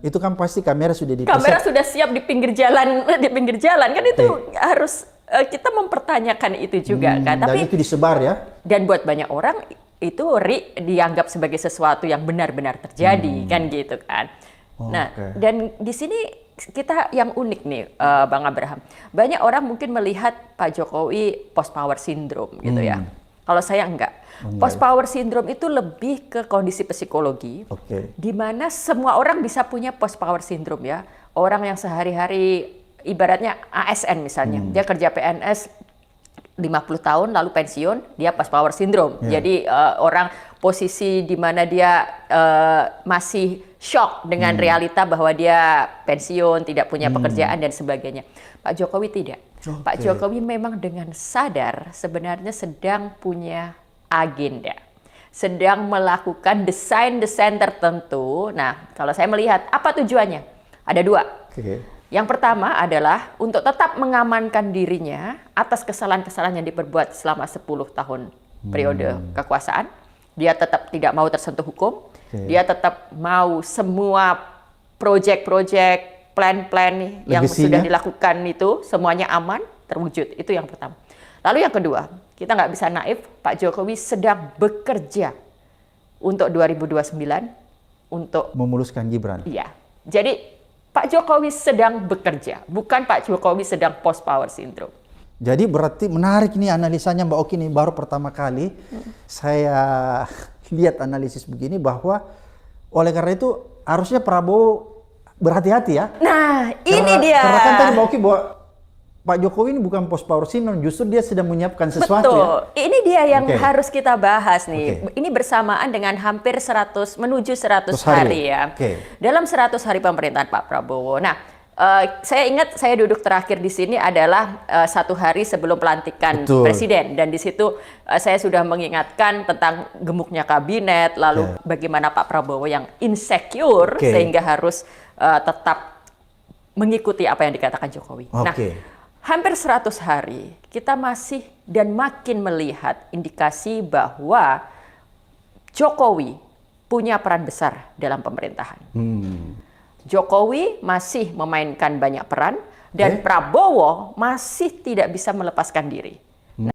itu kan pasti kamera sudah Kamera dipeset. sudah siap di pinggir jalan, di pinggir jalan kan itu harus kita mempertanyakan itu juga kan. Dan Tapi itu disebar ya. dan buat banyak orang itu dianggap sebagai sesuatu yang benar-benar terjadi kan gitu kan. Nah, dan di sini kita yang unik nih Bang Abraham. Banyak orang mungkin melihat Pak Jokowi post power syndrome gitu ya. Kalau saya enggak. Post power syndrome itu lebih ke kondisi psikologi, di mana semua orang bisa punya post power syndrome ya. Orang yang sehari-hari ibaratnya ASN misalnya, dia kerja PNS 50 tahun lalu pensiun, dia post power syndrome. Jadi orang posisi di mana dia masih shock dengan realita bahwa dia pensiun, tidak punya pekerjaan dan sebagainya. Pak Jokowi tidak. Pak Jokowi memang dengan sadar sebenarnya sedang punya agenda, sedang melakukan desain-desain tertentu. Nah, kalau saya melihat apa tujuannya? Ada dua. Yang pertama adalah untuk tetap mengamankan dirinya atas kesalahan-kesalahan yang diperbuat selama 10 tahun periode kekuasaan. Dia tetap tidak mau tersentuh hukum. Dia tetap mau semua proyek-proyek, plan-plan yang sudah dilakukan itu semuanya aman, terwujud. Itu yang pertama. Lalu yang kedua, kita nggak bisa naif, Pak Jokowi sedang bekerja untuk 2029 untuk memuluskan Gibran. Iya. Jadi Pak Jokowi sedang bekerja, bukan Pak Jokowi sedang post power syndrome. Jadi berarti menarik nih analisanya Mbak Oki nih, baru pertama kali saya lihat analisis begini bahwa oleh karena itu harusnya Prabowo berhati-hati ya. Nah, ini dia. Karena kan tadi Mbak Oki bahwa Pak Jokowi ini bukan post power syndrome, justru dia sedang menyiapkan sesuatu. Betul. Ya. Ini dia yang harus kita bahas nih. Ini bersamaan dengan hampir 100 menuju 100 hari ya. Dalam 100 hari pemerintahan Pak Prabowo. Nah, saya ingat saya duduk terakhir di sini adalah 1 hari sebelum pelantikan presiden, dan di situ saya sudah mengingatkan tentang gemuknya kabinet, lalu bagaimana Pak Prabowo yang insecure sehingga harus tetap mengikuti apa yang dikatakan Jokowi. Nah, hampir 100 hari, kita masih dan makin melihat indikasi bahwa Jokowi punya peran besar dalam pemerintahan. Jokowi masih memainkan banyak peran, dan Prabowo masih tidak bisa melepaskan diri.